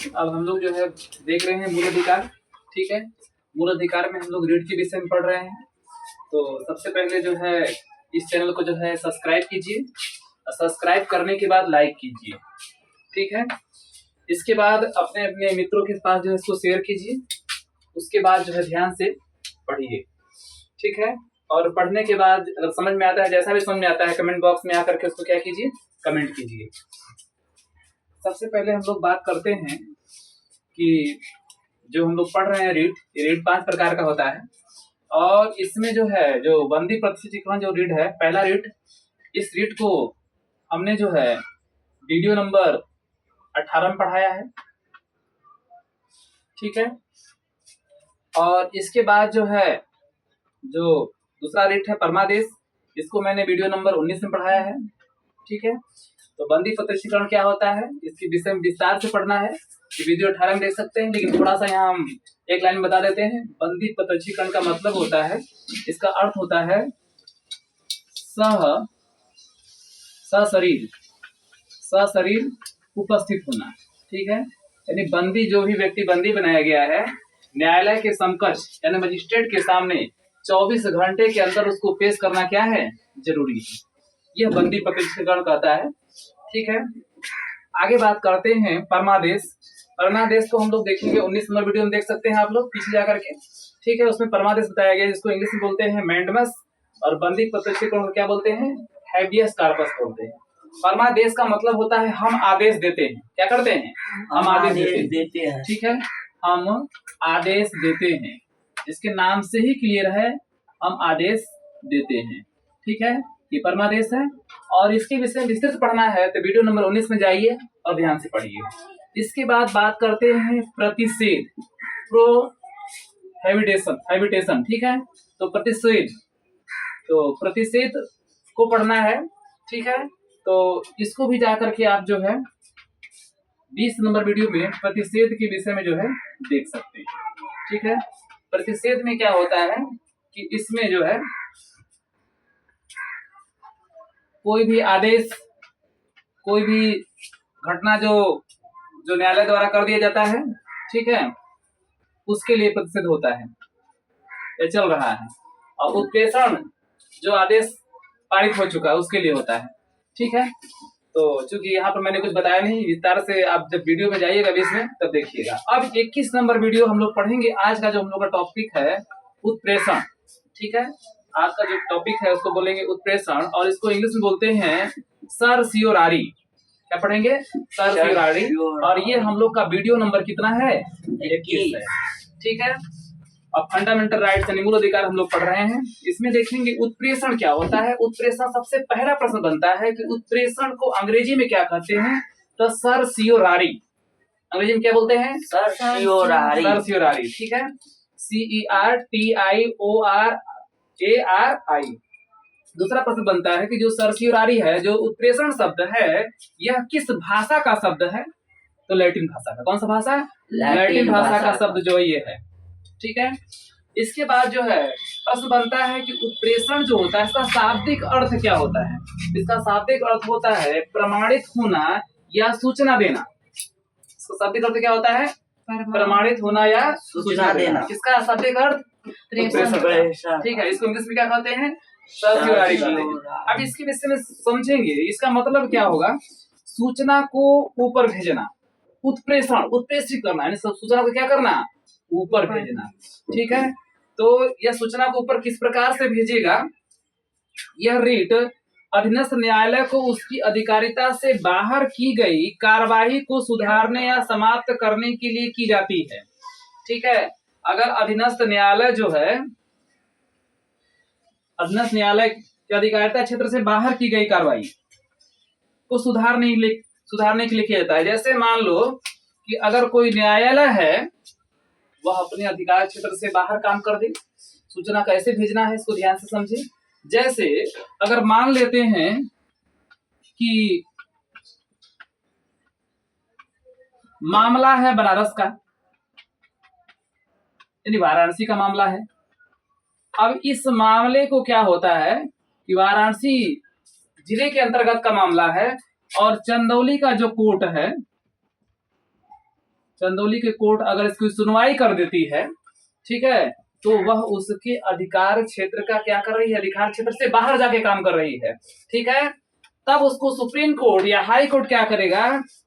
अब हम लोग जो है देख रहे हैं मूल अधिकार। ठीक है, मूल अधिकार में हम लोग रीढ़ के विषय में पढ़ रहे हैं। तो सबसे पहले जो है इस चैनल को जो है सब्सक्राइब कीजिए, सब्सक्राइब करने के बाद लाइक कीजिए। ठीक है, इसके बाद अपने अपने मित्रों के पास जो है इसको शेयर कीजिए। उसके बाद जो है ध्यान से पढ़िए। ठीक है, और पढ़ने के बाद अगर समझ में आता है, जैसा भी समझ में आता है, कमेंट बॉक्स में आकर के उसको क्या कीजिए, कमेंट कीजिए। सबसे पहले हम लोग बात करते हैं कि जो हम लोग पढ़ रहे हैं रीढ़ 5 प्रकार का होता है। और इसमें जो है जो बंदी प्रतिष्ठीकरण जो रीढ़ है, पहला रीढ़, इस रीढ़ को हमने जो है वीडियो नंबर 18 में पढ़ाया है। ठीक है, और इसके बाद जो है जो दूसरा रीढ़ है परमादेश, इसको मैंने वीडियो नंबर 19 में पढ़ाया है। ठीक है, तो बंदी प्रतिष्ठीकरण क्या होता है इसके विषय में विस्तार से पढ़ना है, वीडियो 18 में देख सकते हैं, लेकिन थोड़ा सा यहाँ हम एक लाइन में बता देते हैं। बंदी प्रतिष्ठीकरण का मतलब होता है, इसका अर्थ होता है सशरीर उपस्थित होना। ठीक है, यानी बंदी, जो भी व्यक्ति बंदी बनाया गया है, न्यायालय के समकक्ष यानी मजिस्ट्रेट के सामने 24 घंटे के अंदर उसको पेश करना क्या है, जरूरी है। यह बंदी प्रतिष्ठीकरण कहता है। ठीक है, आगे बात करते हैं परमादेश। परमादेश को हम लोग देखेंगे 19 नंबर वीडियो में, देख सकते हैं आप लोग पीछे जाकर के। ठीक है, उसमें परमादेश बताया गया, जिसको इंग्लिश में बोलते हैं मैंडमस, और बंदी प्रतिष्ठीकरण को क्या बोलते हैं, हैबियस कार्पस बोलते हैं। परमादेश का मतलब होता है हम आदेश देते हैं। क्या करते हैं, हम आदेश देते हैं। ठीक है, हम आदेश देते हैं, इसके नाम से ही क्लियर है, हम आदेश देते हैं। ठीक है, ये परमादेश है। और इसके विषय में विस्तृत पढ़ना है तो वीडियो नंबर 19 में जाइए और ध्यान से पढ़िए। इसके बाद बात करते हैं प्रतिषेध, प्रोहिबिटेशन। ठीक है, तो प्रतिषेध को पढ़ना है। ठीक है, तो इसको भी जाकर के आप जो है 20 नंबर वीडियो में प्रतिषेध के विषय में जो है देख सकते हैं। ठीक है, प्रतिषेध में क्या होता है कि इसमें जो है कोई भी आदेश, कोई भी घटना जो न्यायालय द्वारा कर दिया जाता है, ठीक है, उसके लिए प्रतिषेध होता है, ये चल रहा है। और उत्प्रेषण जो आदेश पारित हो चुका है उसके लिए होता है। ठीक है, तो चूंकि यहाँ पर मैंने कुछ बताया नहीं विस्तार से, आप जब वीडियो में जाइएगा 20 में तब देखिएगा। अब 21 नंबर वीडियो हम लोग पढ़ेंगे। आज का जो हम लोग का टॉपिक है उत्प्रेषण। ठीक है, आज का जो टॉपिक है उसको बोलेंगे उत्प्रेषण, और इसको इंग्लिश में बोलते हैं सर्सियोरारी। क्या पढ़ेंगे, सर्सियोरारी। और ये हम लोग का वीडियो नंबर कितना है, 21 है। ठीक है, अब फंडामेंटल राइट्स यानी मूल अधिकार हम लोग पढ़ रहे हैं। इसमें देखेंगे उत्प्रेषण क्या होता है। उत्प्रेषण, सबसे पहला प्रश्न बनता है कि उत्प्रेषण को अंग्रेजी में क्या कहते हैं, तो सर्सियोरारी। अंग्रेजी में क्या बोलते हैं, सर्सियोरारी। ठीक है, CERTIORARI। दूसरा प्रश्न बनता है कि जो सर्सियोरारी है, जो उत्प्रेषण शब्द है, यह किस भाषा का शब्द है, तो लैटिन भाषा का। कौन सा भाषा, लैटिन भाषा का शब्द जो ये है। ठीक है, इसके बाद जो है प्रश्न बनता है कि उत्प्रेषण जो होता है इसका शाब्दिक अर्थ क्या होता है। इसका शाब्दिक अर्थ होता है प्रमाणित होना या सूचना देना। इसका शाब्दिक अर्थ क्या होता है, प्रमाणित होना या सूचना देना। किसका शाब्दिक अर्थ, उत्प्रेषण। ठीक है, इसको इंग्लिश में क्या कहते हैं, सर्सियोरारी कहते हैं। अब इसके विषय में समझेंगे, इसका मतलब क्या होगा, सूचना को ऊपर भेजना। उत्प्रेषण, उत्प्रेषित करना, यानी सूचना को क्या करना, ऊपर भेजना। ठीक है, तो यह सूचना को ऊपर किस प्रकार से भेजेगा, यह रीट अधीनस्थ न्यायालय को उसकी अधिकारिता से बाहर की गई कार्यवाही को सुधारने या समाप्त करने के लिए की जाती है। ठीक है, अगर अधीनस्थ न्यायालय जो है, अधीनस्थ न्यायालय के अधिकारिता क्षेत्र से बाहर की गई कार्रवाई को सुधारने के लिए किया जाता है। जैसे मान लो कि अगर कोई न्यायालय है, वह अपने अधिकार क्षेत्र से बाहर काम कर दे, सूचना कैसे भेजना है इसको ध्यान से समझे। जैसे अगर मान लेते हैं कि मामला है बनारस का, यानी वाराणसी का मामला है। अब इस मामले को क्या होता है कि वाराणसी जिले के अंतर्गत का मामला है, और चंदौली का जो कोर्ट है, चंदौली की कोर्ट अगर इसकी सुनवाई कर देती है, ठीक है, तो वह उसके अधिकार क्षेत्र का क्या कर रही है, अधिकार क्षेत्र से बाहर जाके काम कर रही है, ठीक है। तब उसको सुप्रीम कोर्ट या हाई कोर्ट क्या करेगा,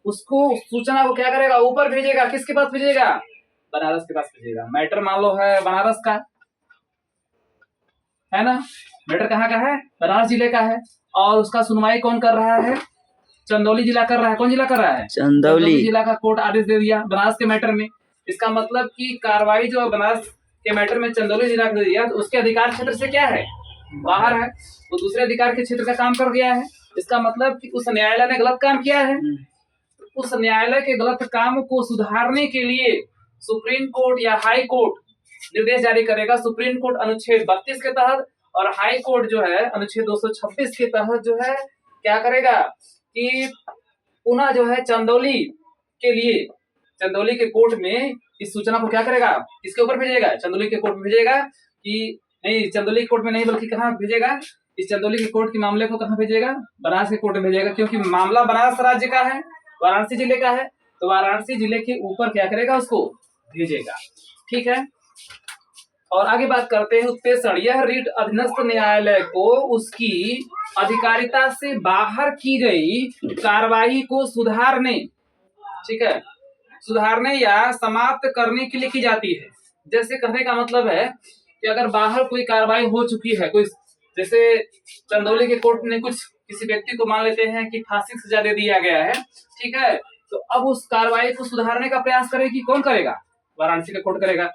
उसको सूचना को क्या करेगा, ऊपर भेजेगा। किसके पास भेजेगा, बनारस के पास भेजेगा। मैटर मान लो है बनारस का, है ना, मैटर कहाँ का है, बनारस जिले का है, और उसका सुनवाई कौन कर रहा है, चंदौली जिला कर रहा है। कौन जिला कर रहा है, चंदौली जिला का कोर्ट आदेश दे दिया बनारस के मैटर में। इसका मतलब कि कार्रवाई जो बनारस के मैटर में चंदौली जिला कर दिया, तो उसके अधिकार क्षेत्र से क्या है, बाहर है, वो दूसरे अधिकार के क्षेत्र का काम कर गया है। इसका मतलब कि उस न्यायालय ने गलत काम किया है। उस न्यायालय के गलत काम को सुधारने के लिए सुप्रीम कोर्ट या हाई कोर्ट निर्देश जारी करेगा। सुप्रीम कोर्ट अनुच्छेद 32 के तहत और हाई कोर्ट जो है अनुच्छेद 226 के तहत जो है क्या करेगा कि पुनः जो है चंदौली के लिए, चंदौली के कोर्ट में इस सूचना को क्या करेगा, किसके ऊपर भेजेगा, चंदौली के कोर्ट में भेजेगा। कि नहीं, चंदौली कोर्ट में नहीं बल्कि कहाँ भेजेगा, इस चंदौली के कोर्ट के मामले को कहाँ भेजेगा, बनारस के कोर्ट में भेजेगा, क्योंकि मामला बनारस राज्य का है, वाराणसी जिले का है, तो वाराणसी जिले के ऊपर क्या करेगा, उसको भेजेगा, ठीक है। और आगे बात करते हैं उत्प्रेषण। यह रीट अधीनस्थ न्यायालय को उसकी अधिकारिता से बाहर की गई कार्रवाई को सुधारने, ठीक है, सुधारने या समाप्त करने के लिए की जाती है। जैसे कहने का मतलब है कि अगर बाहर कोई कार्रवाई हो चुकी है, कोई जैसे चंदौली के कोर्ट ने कुछ किसी व्यक्ति को मान लेते हैं कि फांसी की सजा दे दिया गया है, ठीक है, तो अब उस कार्रवाई को सुधारने का प्रयास करेगी कौन करेगा, वाराणसी का कोर्ट करेगा।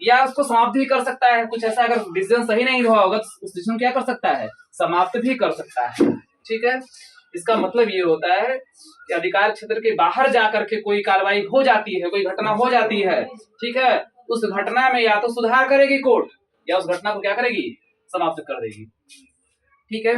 या उसको समाप्त भी कर सकता है, कुछ ऐसा अगर डिसीजन सही नहीं हुआ होगा तो उस डिसीजन क्या कर सकता है, समाप्त भी कर सकता है, ठीक है। इसका मतलब ये होता है कि अधिकार क्षेत्र के बाहर जाकर के कोई कार्रवाई हो जाती है, कोई घटना हो जाती है, ठीक है, उस घटना में या तो सुधार करेगी कोर्ट या उस घटना को क्या करेगी, समाप्त कर देगी, ठीक है।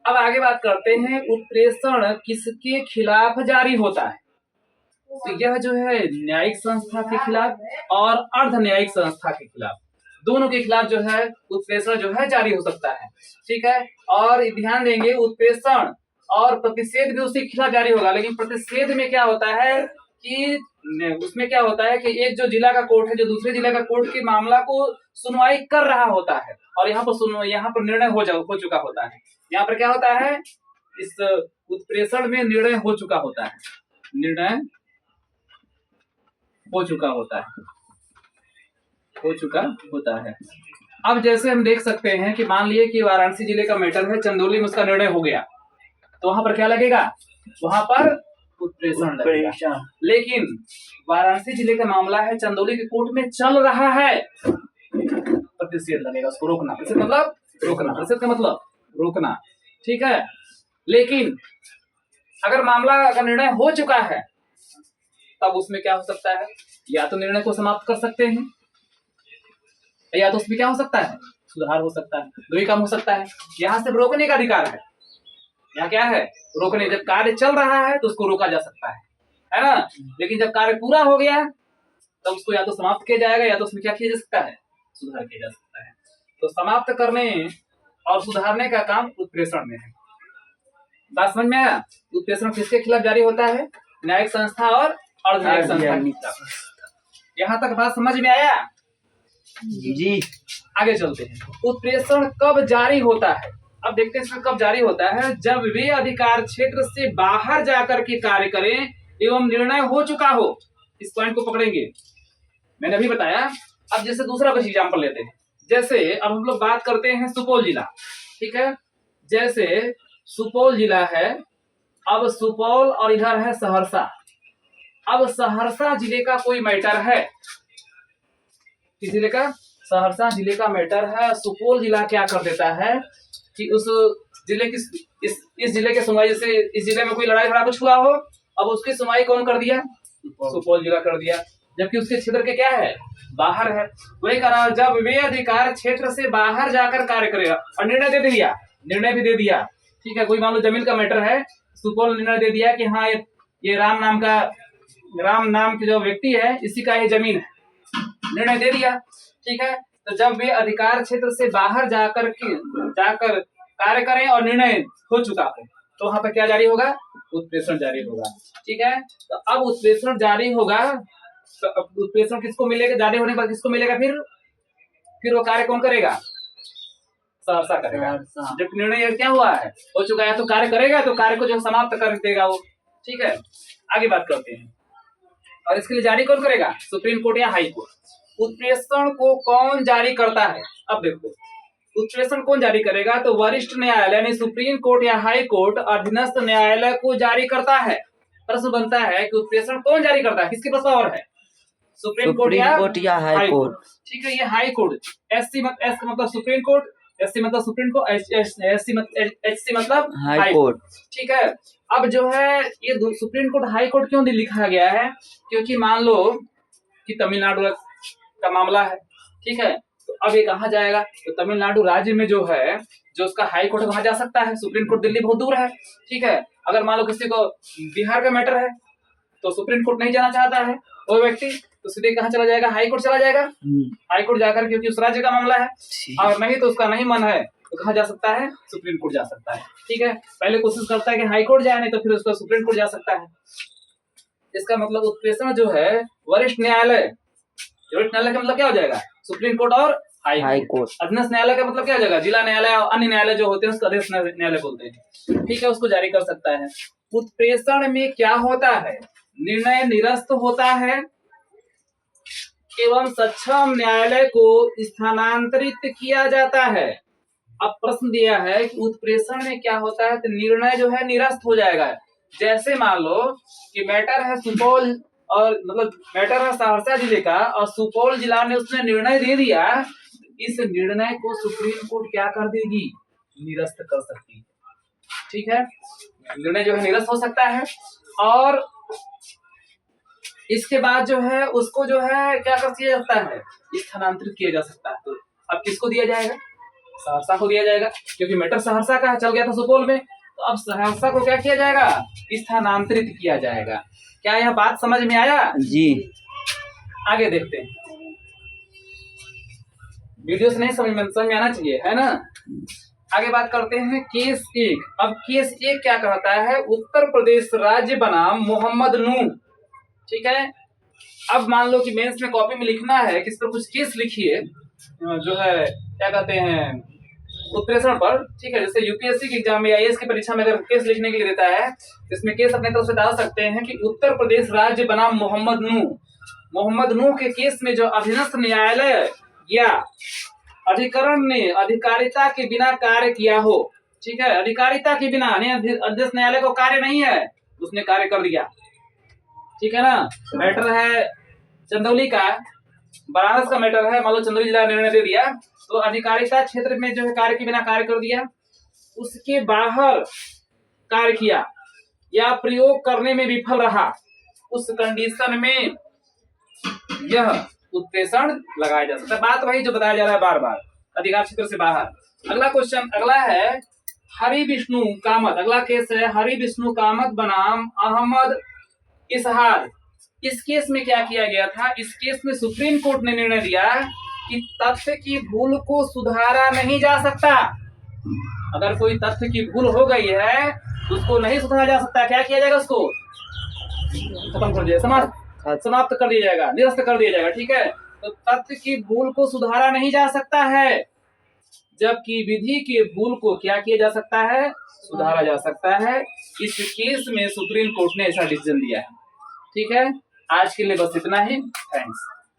अब आगे बात करते हैं उत्प्रेषण किसके खिलाफ जारी होता है। तो यह जो है न्यायिक संस्था के खिलाफ और अर्ध न्यायिक संस्था के खिलाफ, दोनों के खिलाफ जो है उत्प्रेषण जो है जारी हो सकता है, ठीक है। और ध्यान देंगे उत्प्रेषण और प्रतिषेध भी उसके खिलाफ जारी होगा, लेकिन प्रतिषेध में क्या होता है कि उसमें क्या होता है कि एक जो जिला का कोर्ट है जो दूसरे जिला का कोर्ट के मामला को सुनवाई कर रहा होता है, और यहाँ पर निर्णय हो चुका होता है। यहाँ पर क्या होता है, इस उत्प्रेषण में निर्णय हो चुका होता है, निर्णय हो चुका होता है। अब जैसे हम देख सकते हैं कि मान लिए कि वाराणसी जिले का मैटर है, चंदौली में उसका निर्णय हो गया, तो वहां पर क्या लगेगा, वहां पर उत्प्रेषण लगेगा। लेकिन वाराणसी जिले का मामला है, चंदौली के कोर्ट में चल रहा है, प्रतिषेध लगेगा, उसको रोकना। प्रतिषेध मतलब रोकना, प्रतिषेध का मतलब रोकना, ठीक है। लेकिन अगर मामला का निर्णय हो चुका है तब उसमें क्या हो सकता है, या तो निर्णय को समाप्त कर सकते हैं, या तो उसमें क्या हो सकता है, सुधार हो सकता है, दो ही काम हो सकता है। यहाँ सिर्फ रोकने का अधिकार है, यहाँ क्या है, रोकने। जब कार्य चल रहा है तो उसको रोका जा सकता है ना। लेकिन जब कार्य पूरा हो गया तब उसको या तो समाप्त किया जाएगा या तो उसमें क्या किया जा सकता है, सुधार किया जा सकता है। तो समाप्त करने और सुधारने का काम उत्प्रेषण में है। बात समझ में आया। उत्प्रेषण किसके खिलाफ जारी होता है, न्यायिक संस्था और अर्ध न्यायिक संस्था के खिलाफ। यहाँ तक बात समझ में आया जी। आगे चलते हैं, उत्प्रेषण कब जारी होता है। अब देखते हैं इसमें कब जारी होता है, जब वे अधिकार क्षेत्र से बाहर जाकर के कार्य करें एवं निर्णय हो चुका हो। इस पॉइंट को पकड़ेंगे, मैंने अभी बताया। अब जैसे दूसरा कुछ एग्जाम्पल लेते हैं, जैसे अब हम लोग बात करते हैं सुपौल जिला, ठीक है। जैसे सुपौल जिला है, अब सुपौल और इधर है सहरसा। अब सहरसा जिले का कोई मैटर है, किस जिले का, सहरसा जिले का मैटर है। सुपौल जिला क्या कर देता है कि उस जिले की इस जिले के सुनवाई, जैसे इस जिले में कोई लड़ाई झगड़ा कुछ हुआ हो, अब उसकी सुनवाई कौन कर दिया, सुपौल जिला कर दिया, जबकि उसके क्षेत्र के क्या है, बाहर है। वही कहा, जब वे अधिकार क्षेत्र से बाहर जाकर कार्य करेगा और निर्णय दे दिया, निर्णय भी दे दिया, ठीक है। कोई मान लो जमीन का मैटर है, सुपौल निर्णय दे दिया कि हाँ ये राम नाम के जो व्यक्ति है इसी का ये जमीन है, निर्णय दे दिया, ठीक है। तो जब वे अधिकार क्षेत्र से बाहर जाकर कार्य करें और निर्णय हो चुका है तो वहां पर क्या जारी होगा, उत्प्रेषण जारी होगा, ठीक है। तो अब उत्प्रेषण जारी होगा तो अब उत्प्रेषण किसको मिलेगा, ज्यादा होने पर किसको मिलेगा, फिर वो कार्य कौन करेगा, सहरसा करेगा। जब निर्णय क्या हुआ है, हो चुका है, तो कार्य करेगा, तो कार्य को जो समाप्त कर देगा वो। ठीक है, आगे बात करते हैं। और इसके लिए जारी कौन करेगा, सुप्रीम कोर्ट या हाई कोर्ट। उत्प्रेषण को कौन जारी करता है, अब देखो उत्प्रेषण कौन जारी करेगा, तो वरिष्ठ न्यायालय यानी सुप्रीम कोर्ट या हाई कोर्ट अधीनस्थ न्यायालय को जारी करता है। प्रश्न बनता है कि उत्प्रेषण कौन जारी करता है, किसके पास पावर है, सुप्रीम कोर्ट या हाई कोर्ट। ठीक है, ये हाई कोर्ट, एस का मतलब सुप्रीम कोर्ट, एस मतलब सुप्रीम कोर्ट, एच सी मतलब हाई कोर्ट। ठीक है, अब जो है ये सुप्रीम कोर्ट हाई कोर्ट क्यों लिखा गया है, क्योंकि मान लो कि तमिलनाडु का मामला है, ठीक है, तो अब ये कहाँ जाएगा, तो तमिलनाडु राज्य में जो है, जो उसका हाई कोर्ट वहां जा सकता है, सुप्रीम कोर्ट दिल्ली बहुत दूर है। ठीक है, अगर मान लो किसी को बिहार का मैटर है तो सुप्रीम कोर्ट नहीं जाना चाहता है वो व्यक्ति, तो सीधे कहाँ चला जाएगा, हाई कोर्ट चला जाएगा। हाई कोर्ट जाकर, क्योंकि उस राज्य का मामला है, और नहीं तो उसका नहीं मन है तो कहाँ जा सकता है, सुप्रीम कोर्ट जा सकता है। ठीक है, पहले कोशिश करता है कि हाई कोर्ट जाए, नहीं तो फिर उसका सुप्रीम कोर्ट जा सकता है। इसका मतलब उत्प्रेषण जो है वरिष्ठ न्यायालय, वरिष्ठ न्यायालय का मतलब क्या हो जाएगा, सुप्रीम कोर्ट और हाई कोर्ट। अधीनस्थ न्यायालय का मतलब क्या हो जाएगा, जिला न्यायालय और अन्य न्यायालय जो होते हैं उसको अधीनस्थ न्यायालय बोलते हैं। ठीक है, उसको जारी कर सकता है। उत्प्रेषण में क्या होता है, निर्णय निरस्त होता है एवं सक्षम न्यायालय को स्थानांतरित किया जाता है। अब प्रश्न दिया है कि उत्प्रेषण में क्या होता है, तो निर्णय जो है निरस्त हो जाएगा। जैसे मान लो कि मैटर है सुपौल, और मतलब मैटर है सहरसा जिले का, और सुपौल जिला ने उसने निर्णय दे दिया, इस निर्णय को सुप्रीम कोर्ट क्या कर देगी, निरस्त कर सकती है। ठीक है, निर्णय जो है निरस्त हो सकता है, और इसके बाद जो है उसको जो है क्या कर दिया जाता है, स्थानांतरित किया जा सकता है। तो अब किसको दिया जाएगा, सहरसा को दिया जाएगा, क्योंकि मैटर सहरसा का चल गया था सुपौल में, तो अब सहरसा को क्या किया जाएगा, स्थानांतरित किया जाएगा। क्या यह बात समझ में आया जी? आगे देखते हैं, वीडियो से नहीं समझ में आना चाहिए, है ना। आगे बात करते हैं केस 1। अब केस 1 क्या कहता है, उत्तर प्रदेश राज्य बनाम मोहम्मद नूह। ठीक है, अब मान लो कि मेंस में कॉपी में लिखना है, किस पर कुछ केस लिखिए जो है क्या कहते हैं उत्प्रेषण पर। ठीक है, जैसे यूपीएससी के एग्जाम में या आईएएस की परीक्षा में अगर केस लिखने के लिए देता है, इसमें केस अपने तरफ से डाल सकते हैं कि उत्तर प्रदेश राज्य बनाम मोहम्मद नूह। मोहम्मद नूह के केस में जो अधीनस्थ न्यायालय या अधिकरण ने अधिकारिता के बिना कार्य किया हो। ठीक है, अधिकारिता के बिना, अधीनस्थ न्यायालय को कार्य नहीं है, उसने कार्य कर दिया। ठीक है ना, मैटर है चंदौली का, बनारस का मैटर है, मान लो चंदौली जिला निर्णय दे दिया, तो अधिकारिता क्षेत्र में जो है कार्य के बिना कार्य कर दिया, उसके बाहर कार्य किया या प्रयोग करने में विफल रहा, उस कंडीशन में यह उत्प्रेषण लगाया जा सकता है। बात वही जो बताया जा रहा है बार बार, अधिकार क्षेत्र से बाहर। अगला क्वेश्चन, अगला है हरि विष्णु कामत। अगला केस है हरि विष्णु कामत बनाम अहमद इसहार। इस केस में क्या किया गया था, इस केस में सुप्रीम कोर्ट ने निर्णय दिया कि तथ्य की भूल को सुधारा नहीं जा सकता। अगर कोई तथ्य की भूल हो गई है तो उसको नहीं सुधारा जा सकता। क्या किया जाएगा, उसको खत्म कर दिया, समाप्त कर दिया जाएगा, निरस्त कर दिया जाएगा। ठीक है, तो तथ्य की भूल को सुधारा नहीं जा सकता है, जबकि विधि के भूल को क्या किया जा सकता है, सुधारा जा सकता है। इस केस में सुप्रीम कोर्ट ने ऐसा डिसीजन दिया है। ठीक है, आज के लिए बस इतना ही। थैंक्स।